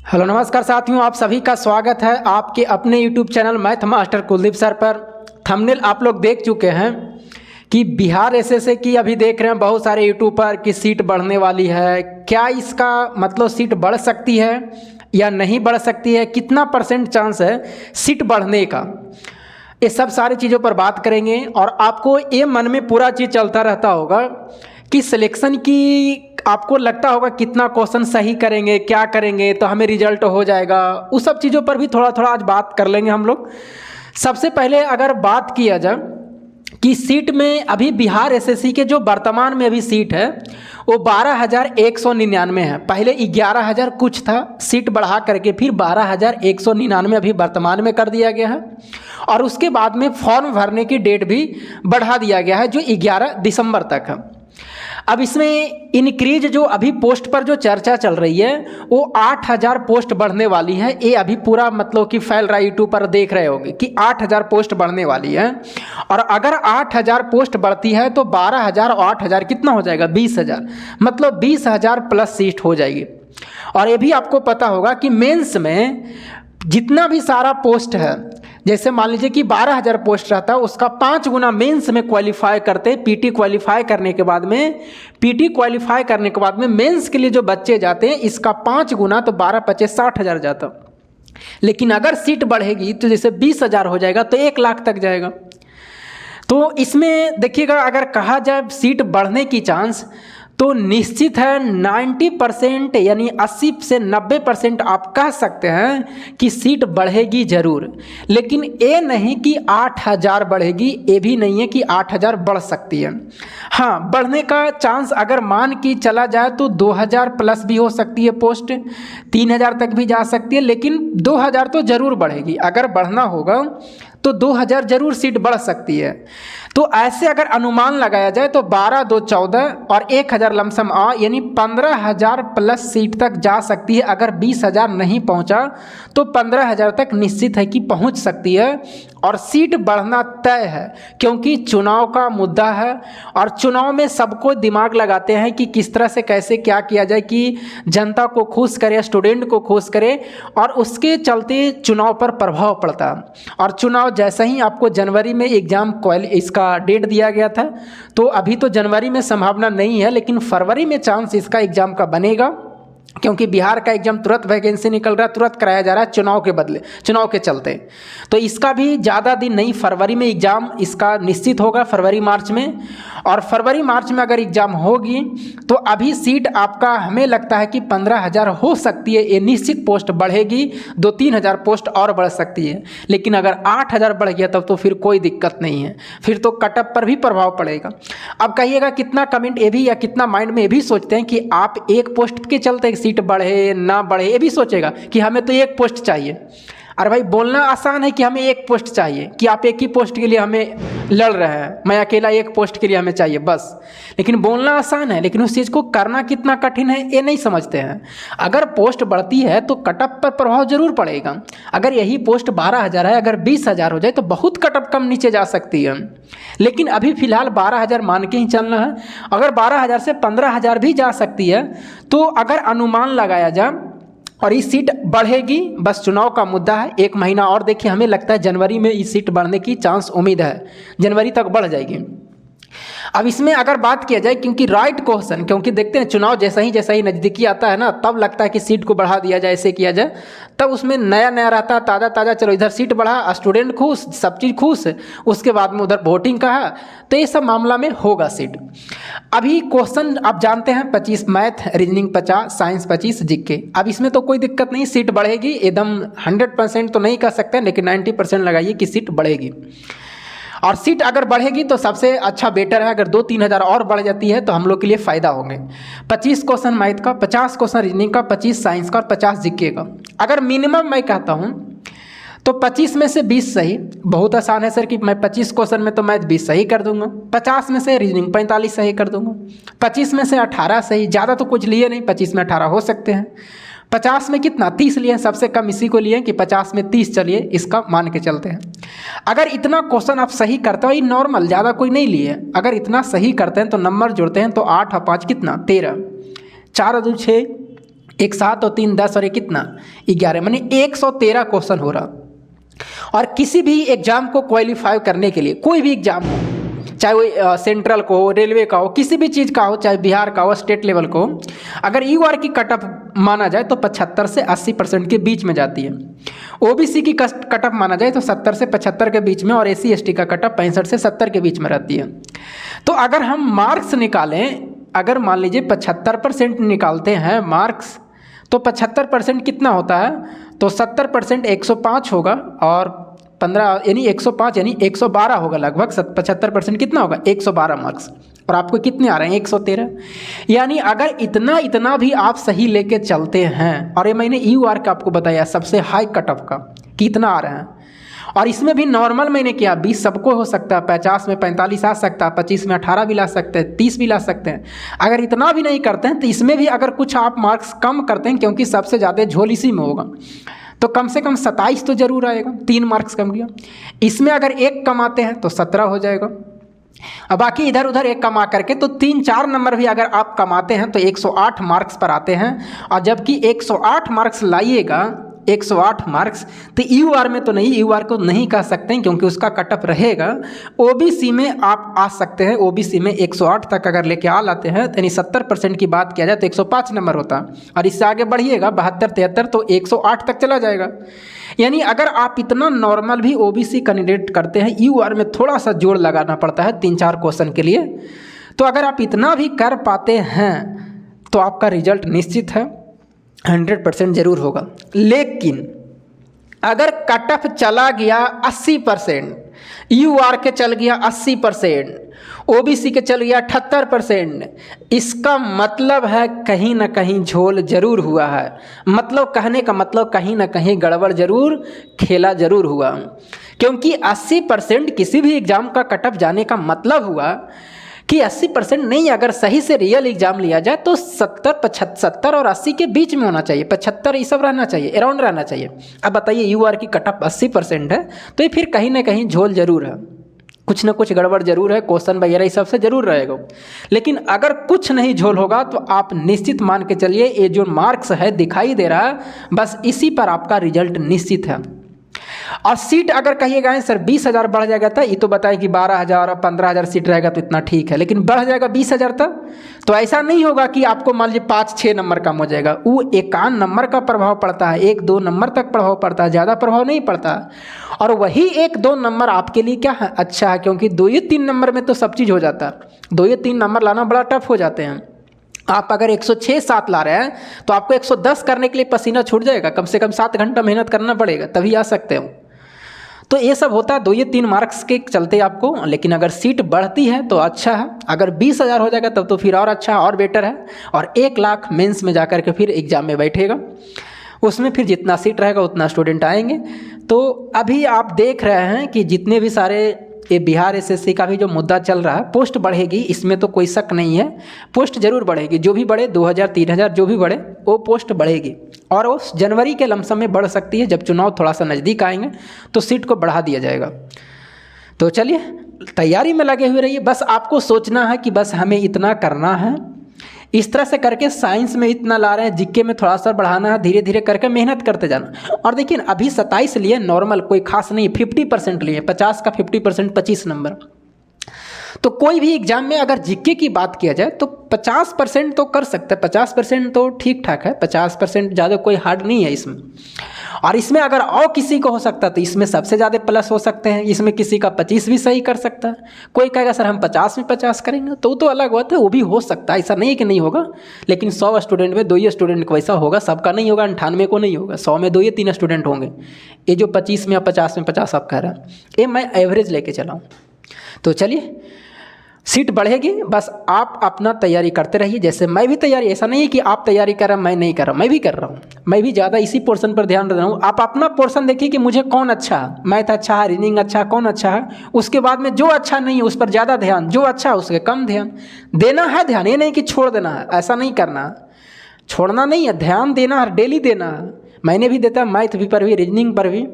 Hello नमस्कार साथियों, आप सभी का स्वागत है आपके अपने YouTube channel math master Kuldeep sir पर। थंबनेल आप लोग देख चुके हैं कि बिहार एसएससी की अभी देख रहे हैं बहुत सारे यूट्यूब पर कि सीट बढ़ने वाली है। क्या इसका मतलब सीट बढ़ सकती है या नहीं बढ़ सकती है, कितना % चांस है सीट बढ़ने का, ये सब सारी चीज़ों पर बात करेंगे। और आपको ये मन में पूरा चीज़ चलता रहता होगा कि सिलेक्शन की आपको लगता होगा कितना क्वेश्चन सही करेंगे, क्या करेंगे तो हमें रिजल्ट हो जाएगा। उस सब चीज़ों पर भी थोड़ा थोड़ा आज बात कर लेंगे हम लोग। सबसे पहले अगर बात किया जाए कि सीट में अभी बिहार एसएससी के जो वर्तमान में अभी सीट है वो 12,199 है। पहले 11,000 कुछ था, सीट बढ़ा करके फिर 12,199 अभी वर्तमान में कर दिया गया है। और उसके बाद में फॉर्म भरने की डेट भी बढ़ा दिया गया है जो 11 दिसंबर तक है। अब इसमें इनक्रीज जो अभी पोस्ट पर जो चर्चा चल रही है वो 8,000 पोस्ट बढ़ने वाली है। ये अभी पूरा मतलब कि फैल रहा है, यूट्यूब पर देख रहे होंगे कि 8,000 पोस्ट बढ़ने वाली है। और अगर 8,000 पोस्ट बढ़ती है तो 12,000 और 8,000 कितना हो जाएगा, 20,000, मतलब 20,000 प्लस सीट हो जाएगी। और ये भी आपको पता होगा कि मेंस में जितना भी सारा पोस्ट है, जैसे मान लीजिए कि 12,000 पोस्ट रहता है, उसका 5 गुना मेंस में क्वालिफाई करते, पीटी क्वालिफाई करने के बाद में मेंस के लिए जो बच्चे जाते हैं इसका 5 गुना तो 12-5 60,000 जाता। लेकिन अगर सीट बढ़ेगी तो जैसे 20,000 हो जाएगा तो 1,00,000 तक जाएगा। तो इसमें देखिएगा, अगर कहा जाए सीट बढ़ने की चांस तो निश्चित है 90% यानी 80 से 90% आप कह सकते हैं कि सीट बढ़ेगी ज़रूर। लेकिन ये नहीं कि 8,000 बढ़ेगी, ये भी नहीं है कि 8,000 बढ़ सकती है। हाँ, बढ़ने का चांस अगर मान के चला जाए तो 2,000 प्लस भी हो सकती है पोस्ट, 3,000 तक भी जा सकती है। लेकिन 2,000 तो ज़रूर बढ़ेगी। अगर बढ़ना होगा तो 2,000 जरूर सीट बढ़ सकती है। तो ऐसे अगर अनुमान लगाया जाए तो 12 2 14 और 1,000 लमसम यानी 15,000 प्लस सीट तक जा सकती है। अगर 20,000 नहीं पहुंचा तो 15,000 तक निश्चित है कि पहुंच सकती है। और सीट बढ़ना तय है क्योंकि चुनाव का मुद्दा है और चुनाव में सबको दिमाग लगाते हैं कि किस तरह से कैसे क्या किया जाए कि जनता को खुश करे, स्टूडेंट को खुश करे, और उसके चलते चुनाव पर प्रभाव पड़ता है। और चुनाव जैसे ही आपको जनवरी में एग्ज़ाम इसका डेट दिया गया था, तो अभी तो जनवरी में संभावना नहीं है, लेकिन फरवरी में चांस इसका एग्ज़ाम का बनेगा क्योंकि बिहार का एग्जाम तुरंत वैकेंसी निकल रहा है, तुरंत कराया जा रहा है चुनाव के बदले, चुनाव के चलते। तो इसका भी ज़्यादा दिन नहीं, फरवरी में एग्ज़ाम इसका निश्चित होगा, फरवरी मार्च में। और फरवरी मार्च में अगर एग्ज़ाम होगी तो अभी सीट आपका हमें लगता है कि 15,000 हो सकती है, ये निश्चित पोस्ट बढ़ेगी, 2-3 हज़ार पोस्ट और बढ़ सकती है। लेकिन अगर 8,000 बढ़ गया तब तो फिर कोई दिक्कत नहीं है, फिर तो कटअप पर भी प्रभाव पड़ेगा। अब कहिएगा कितना कमेंट ये भी या कितना माइंड में ये भी सोचते हैं कि आप एक पोस्ट के चलते सीट बढ़े ना बढ़े, ये भी सोचेगा कि हमें तो एक पोस्ट चाहिए। अरे भाई, बोलना आसान है कि हमें एक पोस्ट चाहिए, कि आप एक ही पोस्ट के लिए हमें लड़ रहे हैं, मैं अकेला एक पोस्ट के लिए हमें चाहिए बस। लेकिन बोलना आसान है, लेकिन उस चीज़ को करना कितना कठिन है ये नहीं समझते हैं। अगर पोस्ट बढ़ती है तो कटअप पर प्रभाव जरूर पड़ेगा। अगर यही पोस्ट 12,000 है, अगर 20,000 हो जाए तो बहुत कटअप कम नीचे जा सकती है। लेकिन अभी फिलहाल 12,000 मान के ही चलना है। अगर 12,000 से 15,000 भी जा सकती है तो अगर अनुमान लगाया जाए और ये सीट बढ़ेगी, बस चुनाव का मुद्दा है। 1 महीना और देखिए, हमें लगता है जनवरी में ये सीट बढ़ने की चांस उम्मीद है, जनवरी तक बढ़ जाएगी। अब इसमें अगर बात किया जाए, क्योंकि राइट क्वेश्चन, क्योंकि देखते हैं चुनाव जैसा ही नज़दीकी आता है ना, तब लगता है कि सीट को बढ़ा दिया जाए, ऐसे किया जाए, तब उसमें नया नया रहता है, ताज़ा ताज़ा, चलो इधर सीट बढ़ा, स्टूडेंट खुश, सब चीज़ खुश, उसके बाद में उधर वोटिंग का है, तो ये सब मामला में होगा सीट। अभी क्वेश्चन आप जानते हैं 25 मैथ, रीजनिंग 50, साइंस 25, जीके। अब इसमें तो कोई दिक्कत नहीं, सीट बढ़ेगी एकदम 100% तो नहीं कह सकते, लेकिन 90% लगाइए कि सीट बढ़ेगी। और सीट अगर बढ़ेगी तो सबसे अच्छा बेटर है, अगर 2-3 हज़ार और बढ़ जाती है तो हम लोग के लिए फ़ायदा होंगे। 25 क्वेश्चन मैथ का, 50 क्वेश्चन रीजनिंग का, 25 साइंस का और 50 जीके का। अगर मिनिमम मैं कहता हूँ तो 25 में से 20 सही, बहुत आसान है सर कि मैं 25 क्वेश्चन में तो मैथ 20 सही कर दूंगा, 50 में से रीजनिंग 45 सही कर दूंगा, 25 में से 18 सही, ज़्यादा तो कुछ लिए नहीं, 25 में 18 हो सकते हैं। 50 में कितना, 30 लिए, सबसे कम इसी को लिए कि 50 में 30, चलिए इसका मान के चलते हैं। अगर इतना क्वेश्चन आप सही करते हो, ये नॉर्मल, ज़्यादा कोई नहीं लिए, अगर इतना सही करते हैं तो नंबर जोड़ते हैं तो 8 और 5 कितना, 13, 4 और 2 6, एक 7 और 3 10 और ये कितना 11, माने 113 क्वेश्चन हो रहा। और किसी भी एग्जाम को क्वालिफाई करने के लिए, कोई भी एग्जाम हो, चाहे वो सेंट्रल को हो, रेलवे का हो, किसी भी चीज़ का हो, चाहे बिहार का हो, स्टेट लेवल को, अगर यूआर की कट ऑफ माना जाए तो 75 से 80% के बीच में जाती है। ओबीसी की कट ऑफ माना जाए तो 70 से 75 के बीच में, और एससी एसटी का कट ऑफ 65 से 70 के बीच में रहती है। तो अगर हम मार्क्स निकालें, अगर मान लीजिए 75% निकालते हैं मार्क्स, तो 75% कितना होता है, तो 70% 105 होगा, और 15 यानी 105 यानी 112 होगा लगभग। 75% कितना होगा 112 मार्क्स, और आपको कितने आ रहे हैं 113। यानी अगर इतना भी आप सही लेके चलते हैं, और ये मैंने यूआर का आपको बताया सबसे हाई कट ऑफ का कितना आ रहे हैं, और इसमें भी नॉर्मल मैंने किया 20 सबको हो सकता है, 50 में 45 आ सकता है, 25 में 18 भी ला सकते हैं, 30 भी ला सकते हैं। अगर इतना भी नहीं करते हैं तो इसमें भी अगर कुछ आप मार्क्स कम करते हैं, क्योंकि सबसे ज़्यादा झोल इसी में होगा, तो कम से कम 27 तो जरूर आएगा, 3 मार्क्स कम किया। इसमें अगर 1 कमाते हैं तो 17 हो जाएगा, अब बाकी इधर उधर 1 कमा करके तो 3-4 नंबर भी अगर आप कमाते हैं तो 108 मार्क्स पर आते हैं। और जबकि 108 मार्क्स लाइएगा, 108 मार्क्स, तो यूआर में तो नहीं, यूआर को नहीं कह सकते हैं क्योंकि उसका कटअप रहेगा। ओबीसी में आप आ सकते हैं, ओबीसी में 108 तक अगर लेके आ लाते हैं, यानी 70% की बात किया जाए तो 105 नंबर होता, और इससे आगे बढ़िएगा 72-73 तो 108 तक चला जाएगा। यानी अगर आप इतना नॉर्मल भी ओबीसी कैंडिडेट करते हैं, यूआर में थोड़ा सा जोड़ लगाना पड़ता है 3-4 क्वेश्चन के लिए, तो अगर आप इतना भी कर पाते हैं तो आपका रिजल्ट निश्चित है 100% जरूर होगा। लेकिन अगर कट ऑफ चला गया 80%, यूआर के चल गया 80%, ओबीसी के चल गया 78%, इसका मतलब है कहीं ना कहीं झोल जरूर हुआ है। मतलब कहने का मतलब कहीं ना कहीं गड़बड़ जरूर, खेला जरूर हुआ, क्योंकि 80% किसी भी एग्ज़ाम का कट ऑफ जाने का मतलब हुआ कि 80% नहीं, अगर सही से रियल एग्जाम लिया जाए तो 70 और 80 के बीच में होना चाहिए, 75 ये सब रहना चाहिए, अराउंड रहना चाहिए। अब बताइए यूआर की कट ऑफ 80% है, तो ये फिर कहीं ना कहीं झोल जरूर है, कुछ ना कुछ गड़बड़ जरूर है, क्वेश्चन वगैरह ये सब से जरूर रहेगा। लेकिन अगर कुछ नहीं झोल होगा तो आप निश्चित मान के चलिए ये जो मार्क्स है दिखाई दे रहा है, बस इसी पर आपका रिजल्ट निश्चित है। और सीट अगर कहिएगा सर 20,000 बढ़ जाएगा था, ये तो बताए कि 12,000 और 15,000 सीट रहेगा तो इतना ठीक है, लेकिन बढ़ जाएगा 20,000 तक, तो ऐसा नहीं होगा कि आपको मान लीजिए 5-6 नंबर कम हो जाएगा। वो 51 नंबर का प्रभाव पड़ता है, 1-2 नंबर तक प्रभाव पड़ता है, ज़्यादा प्रभाव नहीं पड़ता। और वही 1-2 नंबर आपके लिए क्या है, अच्छा है, क्योंकि 2-3 नंबर में तो सब चीज़ हो जाता है। 2-3 नंबर लाना बड़ा टफ हो जाते हैं। आप अगर 106-7 ला रहे हैं तो आपको 110 करने के लिए पसीना छूट जाएगा, कम से कम 7 घंटा मेहनत करना पड़ेगा तभी आ सकते हो। तो ये सब होता है 2-3 मार्क्स के चलते आपको। लेकिन अगर सीट बढ़ती है तो अच्छा है, अगर 20,000 हो जाएगा तब तो फिर और अच्छा और बेटर है। और 1 लाख मेंस में जाकर के फिर एग्ज़ाम में बैठेगा, उसमें फिर जितना सीट रहेगा उतना स्टूडेंट आएंगे। तो अभी आप देख रहे हैं कि जितने भी सारे ये बिहार एसएससी का भी जो मुद्दा चल रहा है, पोस्ट बढ़ेगी, इसमें तो कोई शक नहीं है, पोस्ट जरूर बढ़ेगी। जो भी बढ़े 2,000-3,000 जो भी बढ़े वो पोस्ट बढ़ेगी, और वो जनवरी के लमसम में बढ़ सकती है। जब चुनाव थोड़ा सा नज़दीक आएंगे तो सीट को बढ़ा दिया जाएगा। तो चलिए तैयारी में लगे हुए रहिए, बस आपको सोचना है कि बस हमें इतना करना है, इस तरह से करके साइंस में इतना ला रहे हैं, जीके में थोड़ा सा बढ़ाना है, धीरे धीरे करके मेहनत करते जाना। और देखिए अभी 27 लिए नॉर्मल, कोई खास नहीं, 50% लिए, 50 का 50% 25 नंबर। तो कोई भी एग्जाम में अगर जीके की बात किया जाए तो 50% तो कर सकते हैं, 50% तो ठीक ठाक है, 50% ज़्यादा कोई हार्ड नहीं है इसमें। और इसमें अगर और किसी को हो सकता है तो इसमें सबसे ज़्यादा प्लस हो सकते हैं, इसमें किसी का 25 भी सही कर सकता है। कोई कहेगा सर हम 50 में 50 करेंगे, तो अलग बात है, वो भी हो सकता है, ऐसा नहीं है कि नहीं होगा। लेकिन 100 स्टूडेंट में 2 ही स्टूडेंट को वैसा होगा, सबका नहीं होगा, 98 को नहीं होगा, 100 में 2-3 स्टूडेंट होंगे। ये जो 25 में या 50 में 50 आप कह रहे हैं, ये मैं एवरेज लेके चला हूँ। तो चलिए सीट बढ़ेगी, बस आप अपना तैयारी करते रहिए। जैसे मैं भी तैयारी, ऐसा नहीं है कि आप तैयारी कर रहे हैं मैं नहीं कर रहा, मैं भी कर रहा हूँ, मैं भी ज़्यादा इसी पोर्शन पर ध्यान दे रहा हूँ। आप अपना पोर्शन देखिए कि मुझे कौन अच्छा है, मैथ अच्छा है, रीजनिंग अच्छा है, कौन अच्छा है, उसके बाद में जो अच्छा नहीं है उस पर ज़्यादा ध्यान, जो अच्छा है उसके कम ध्यान देना है। ध्यान ये नहीं कि छोड़ देना है, ऐसा नहीं करना है, छोड़ना नहीं है, ध्यान देना है, डेली देना है। मैंने भी देता, मैथ भी पर भी, रीजनिंग पर भी,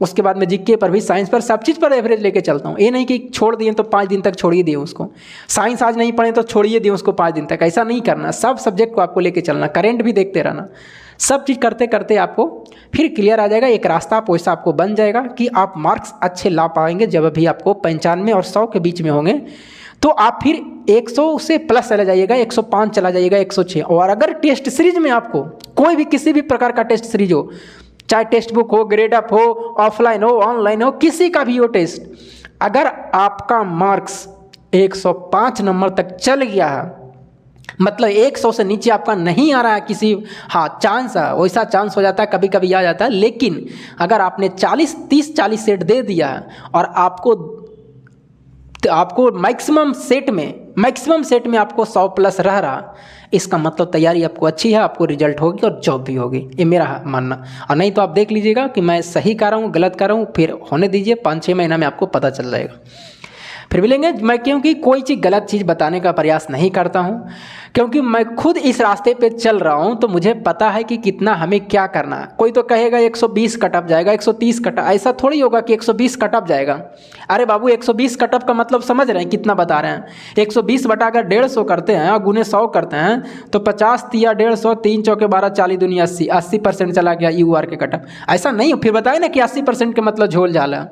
उसके बाद में जीके पर भी, साइंस पर, सब चीज़ पर एवरेज लेके चलता हूँ। ये नहीं कि छोड़ दिए तो 5 दिन तक छोड़िए दिए उसको, साइंस आज नहीं पढ़े तो छोड़िए दिए उसको 5 दिन तक, ऐसा नहीं करना। सब सब्जेक्ट को आपको लेके चलना, करेंट भी देखते रहना, सब चीज़ करते करते आपको फिर क्लियर आ जाएगा। एक रास्ता वैसा आपको बन जाएगा कि आप मार्क्स अच्छे ला पाएंगे। जब भी आपको 95 और 100 के बीच में होंगे तो आप फिर 100 से प्लस चला जाइएगा, 105 चला जाइएगा, 106। और अगर टेस्ट सीरीज में आपको कोई भी किसी भी प्रकार का टेस्ट सीरीज हो, चाहे टेक्स्ट बुक हो, ग्रेड अप हो, ऑफलाइन हो, ऑनलाइन हो, किसी का भी हो टेस्ट, अगर आपका मार्क्स 105 नंबर तक चल गया है, मतलब 100 से नीचे आपका नहीं आ रहा है किसी, हाँ चांस है, वैसा चांस हो जाता है, कभी कभी आ जाता है, लेकिन अगर आपने 30-40 सेट दे दिया है और आपको मैक्सिमम सेट में आपको 100 प्लस रह रहा, इसका मतलब तैयारी आपको अच्छी है, आपको रिजल्ट होगी और जॉब भी होगी, ये मेरा मानना। और नहीं तो आप देख लीजिएगा कि मैं सही कर रहा हूँ गलत कर रहा हूँ, फिर होने दीजिए, 5-6 महीना में आपको पता चल जाएगा। फिर मिलेंगे। मैं क्योंकि कोई चीज़ गलत चीज़ बताने का प्रयास नहीं करता हूँ, क्योंकि मैं खुद इस रास्ते पे चल रहा हूँ, तो मुझे पता है कि कितना हमें क्या करना है। कोई तो कहेगा 120 कटअप जाएगा, 130 कटअप, ऐसा थोड़ी होगा कि 120 कटअप जाएगा। अरे बाबू 120 कटअप का मतलब समझ रहे हैं कितना बता रहे हैं? 120 बटा अगर 150 करते हैं और गुने 100 करते हैं तो 50 तिया 150, 3 चौके 12, 40 दूनी 80% चला गया UR के कटअप। ऐसा नहीं हो, फिर बताए ना कि 80% के मतलब झोल झाल है।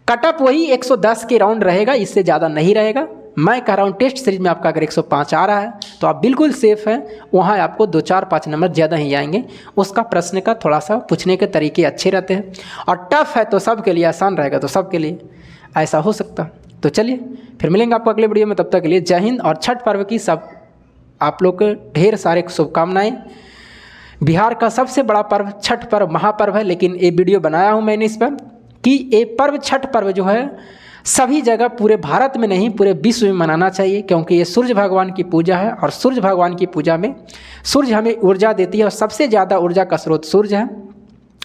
कटअप वही 110 के राउंड रहेगा, इससे ज़्यादा नहीं रहेगा। मैं कह रहा हूँ टेस्ट सीरीज में आपका अगर 105 आ रहा है तो आप बिल्कुल सेफ़ हैं, वहाँ आपको 2-4-5 नंबर ज़्यादा ही आएंगे। उसका प्रश्न का थोड़ा सा पूछने के तरीके अच्छे रहते हैं, और टफ है तो सबके लिए, आसान रहेगा तो सबके लिए, ऐसा हो सकता। तो चलिए फिर मिलेंगे आपको अगले वीडियो में, तब तक के लिए जय हिंद। और छठ पर्व की सब आप लोग को ढेर सारे शुभकामनाएँ। बिहार का सबसे बड़ा पर्व छठ पर्व, महापर्व है, लेकिन ये वीडियो बनाया हूँ मैंने इस पर कि ये पर्व, छठ पर्व जो है सभी जगह, पूरे भारत में नहीं पूरे विश्व में मनाना चाहिए, क्योंकि ये सूर्य भगवान की पूजा है। और सूर्य भगवान की पूजा में सूर्य हमें ऊर्जा देती है, और सबसे ज़्यादा ऊर्जा का स्रोत सूर्य है।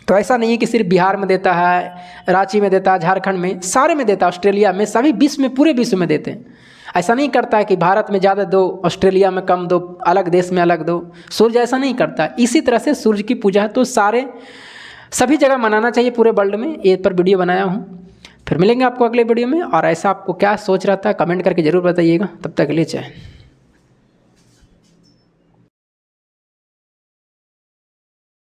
तो ऐसा नहीं है कि सिर्फ बिहार में देता है, रांची में देता है, झारखंड में, सारे में देता है, ऑस्ट्रेलिया में, सभी विश्व में, पूरे विश्व में देते हैं। ऐसा नहीं करता है कि भारत में ज़्यादा दो, ऑस्ट्रेलिया में कम दो, अलग देश में अलग दो। सूर्य ऐसा नहीं करता। इसी तरह से सूर्य की पूजा है, तो सभी जगह मनाना चाहिए पूरे वर्ल्ड में। ये पर वीडियो बनाया हूँ। फिर मिलेंगे आपको अगले वीडियो में, और ऐसा आपको क्या सोच रहा था कमेंट करके ज़रूर बताइएगा। तब तक के लिए जय।